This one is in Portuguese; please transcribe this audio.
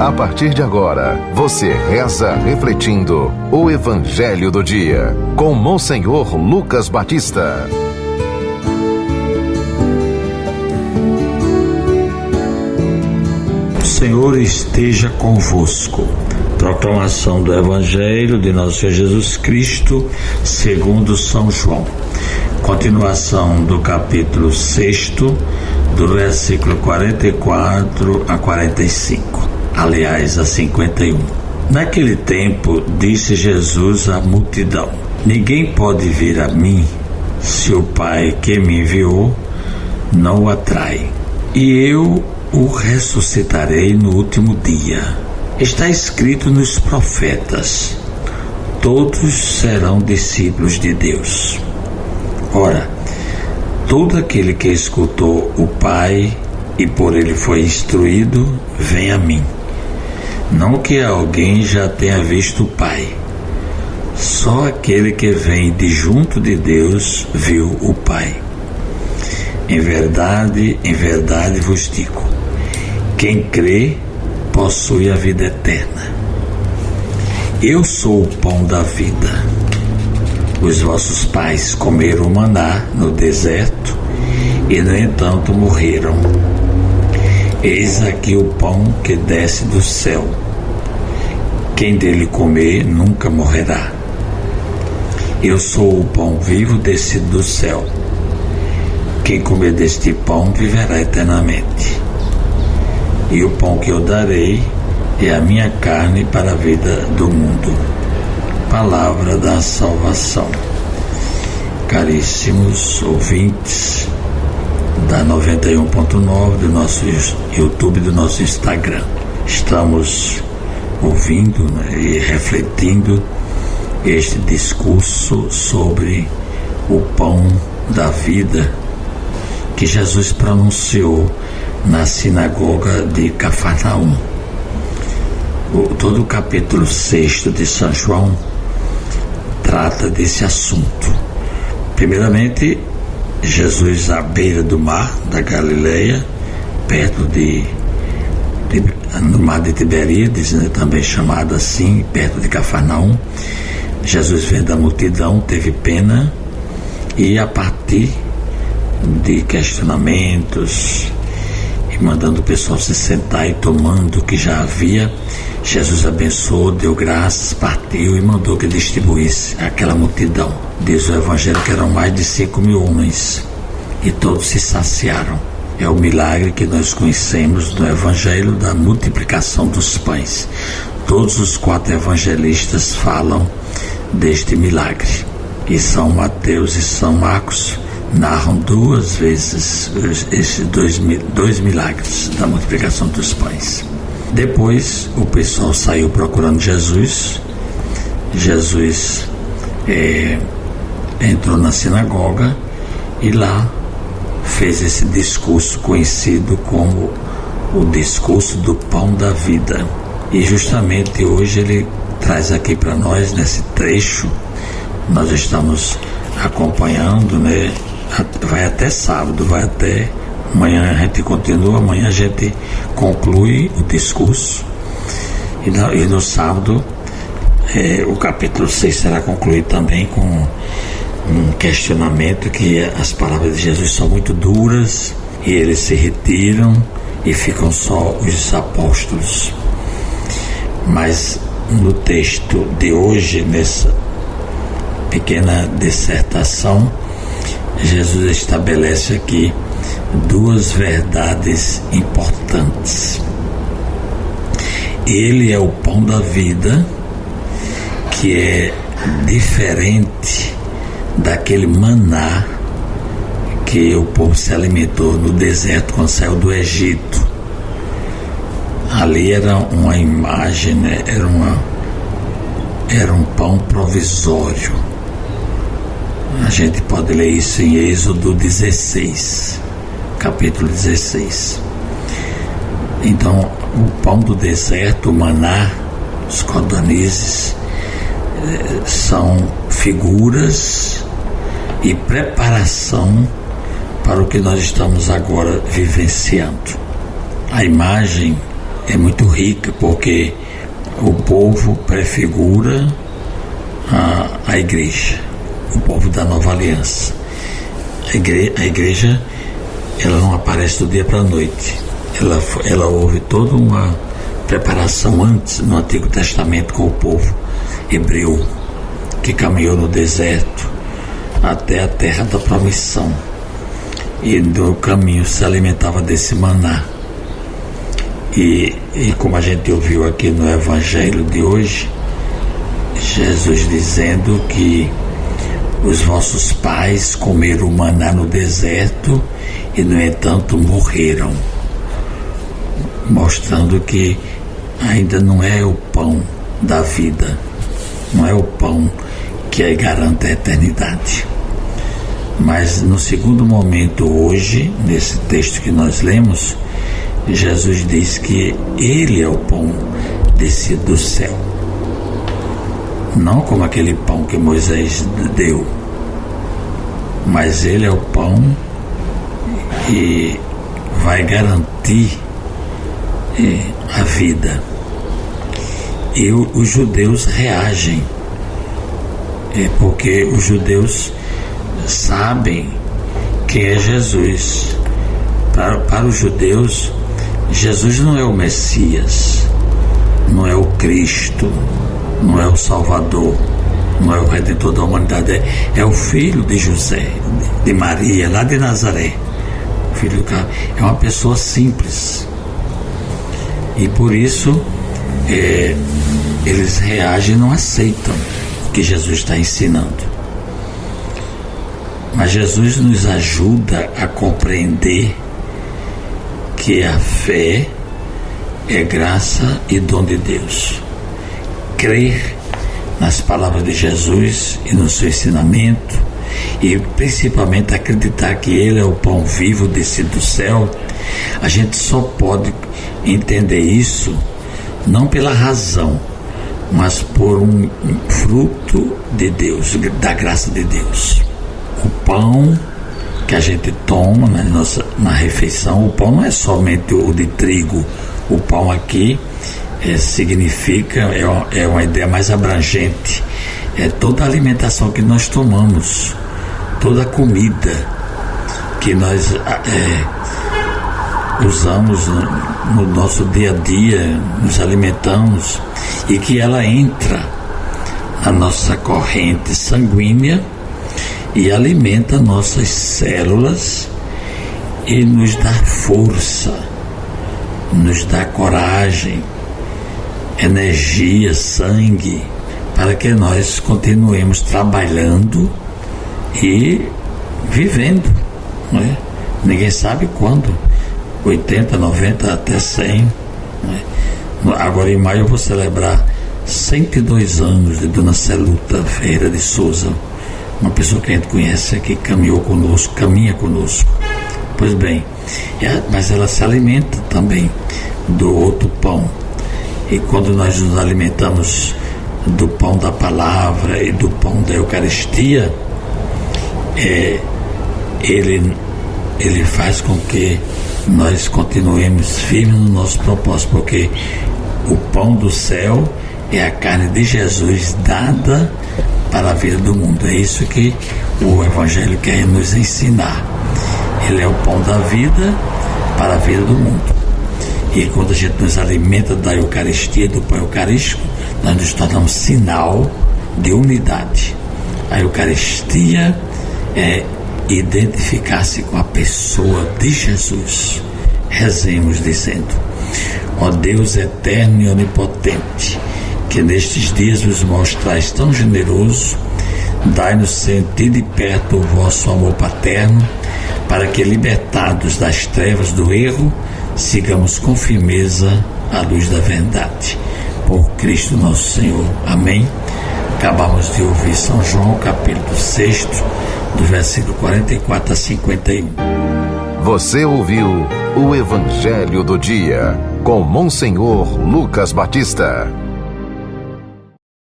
A partir de agora, você reza refletindo o Evangelho do Dia, com Monsenhor Lucas Batista. O Senhor esteja convosco. Proclamação do Evangelho de Nosso Senhor Jesus Cristo, segundo São João. Continuação do capítulo 6, do versículo 44 a 45. Aliás, a 51. Naquele tempo, disse Jesus à multidão: ninguém pode vir a mim se o Pai que me enviou não o atrai, e eu o ressuscitarei no último dia. Está escrito nos profetas: todos serão discípulos de Deus. Ora, todo aquele que escutou o Pai e por ele foi instruído, vem a mim. Não que alguém já tenha visto o Pai. Só aquele que vem de junto de Deus viu o Pai. Em verdade vos digo: quem crê possui a vida eterna. Eu sou o pão da vida. Os vossos pais comeram o maná no deserto e, no entanto, morreram. Eis aqui o pão que desce do céu. Quem dele comer nunca morrerá. Eu sou o pão vivo descido do céu. Quem comer deste pão viverá eternamente. E o pão que eu darei é a minha carne para a vida do mundo. Palavra da salvação. Caríssimos ouvintes da 91.9 do nosso YouTube, do nosso Instagram, estamos ouvindo e refletindo este discurso sobre o pão da vida que Jesus pronunciou na sinagoga de Cafarnaum. Todo o capítulo 6 de São João trata desse assunto. Primeiramente, Jesus à beira do mar da Galileia, perto no mar de Tiberíades, né, também chamado assim, perto de Cafarnaum. Jesus, vendo a multidão, teve pena e, a partir de questionamentos e mandando o pessoal se sentar e tomando o que já havia, Jesus abençoou, deu graças, partiu e mandou que distribuísse aquela multidão. Diz o Evangelho que eram mais de 5.000 homens e todos se saciaram. É o milagre que nós conhecemos no Evangelho da multiplicação dos pães. Todos os 4 evangelistas falam deste milagre. E São Mateus e São Marcos narram 2 vezes esses dois milagres da multiplicação dos pães. Depois o pessoal saiu procurando Jesus. Jesus entrou na sinagoga e lá fez esse discurso conhecido como o discurso do pão da vida. E justamente hoje ele traz aqui para nós, nesse trecho, nós estamos acompanhando, né? Vai até sábado, vai até amanhã, a gente continua, amanhã a gente conclui o discurso e no sábado o capítulo 6 será concluído também com um questionamento, que as palavras de Jesus são muito duras e eles se retiram e ficam só os apóstolos. Mas no texto de hoje, nessa pequena dissertação, Jesus estabelece aqui 2 verdades importantes. Ele é o pão da vida, que é diferente daquele maná que o povo se alimentou no deserto quando saiu do Egito. Ali era uma imagem, né? Era um pão provisório. A gente pode ler isso em Êxodo 16, capítulo 16. Então, o pão do deserto, o maná, os codornizes, são figuras e preparação para o que nós estamos agora vivenciando. A imagem é muito rica, porque o povo prefigura a igreja, o povo da nova aliança. A igreja, ela não aparece do dia para a noite. Ela houve toda uma preparação antes no Antigo Testamento com o povo hebreu, que caminhou no deserto até a terra da promissão, e no caminho se alimentava desse maná. E como a gente ouviu aqui no Evangelho de hoje, Jesus dizendo que os vossos pais comeram o maná no deserto e, no entanto, morreram, mostrando que ainda não é o pão da vida, não é o pão que garante a eternidade. Mas no segundo momento hoje, nesse texto que nós lemos, Jesus diz que Ele é o pão descido do céu. Não como aquele pão que Moisés deu, mas Ele é o pão que vai garantir a vida. E os judeus reagem, porque os judeus sabem quem é Jesus. Para os judeus, Jesus não é o Messias, não é o Cristo, não é o Salvador, não é o Redentor da humanidade, é o filho de José, de Maria, lá de Nazaré. O filho do cara é uma pessoa simples. E por isso eles reagem e não aceitam o que Jesus está ensinando. Mas Jesus nos ajuda a compreender que a fé é graça e dom de Deus. Crer nas palavras de Jesus e no seu ensinamento, e principalmente acreditar que Ele é o pão vivo descido do céu, a gente só pode entender isso não pela razão, mas por um fruto de Deus, da graça de Deus. O pão que a gente toma na refeição, o pão não é somente o de trigo. O pão aqui significa, é uma ideia mais abrangente, é toda a alimentação que nós tomamos, toda a comida que nós usamos no nosso dia a dia, nos alimentamos, e que ela entra na nossa corrente sanguínea e alimenta nossas células e nos dá força, nos dá coragem, energia, sangue, para que nós continuemos trabalhando e vivendo, não é? Ninguém sabe quando, 80, 90, até 100, não é? Agora em maio eu vou celebrar 102 anos de Dona Celuta Ferreira de Souza, uma pessoa que a gente conhece, que caminhou conosco, caminha conosco. Pois bem, mas ela se alimenta também do outro pão. E quando nós nos alimentamos do pão da palavra e do pão da Eucaristia, ele faz com que nós continuemos firmes no nosso propósito, porque o pão do céu é a carne de Jesus dada para a vida do mundo. É isso que o Evangelho quer nos ensinar. Ele é o pão da vida para a vida do mundo. E quando a gente nos alimenta da Eucaristia, do pão eucarístico, nós nos tornamos sinal de unidade. A Eucaristia é identificar-se com a pessoa de Jesus. Rezemos dizendo: ó Deus eterno e onipotente, que nestes dias vos mostrais tão generoso, dai-nos sentir de perto o vosso amor paterno, para que, libertados das trevas do erro, sigamos com firmeza a luz da verdade. Por Cristo nosso Senhor. Amém. Acabamos de ouvir São João, capítulo 6, do versículo 44 a 51. Você ouviu o Evangelho do Dia, com Monsenhor Lucas Batista.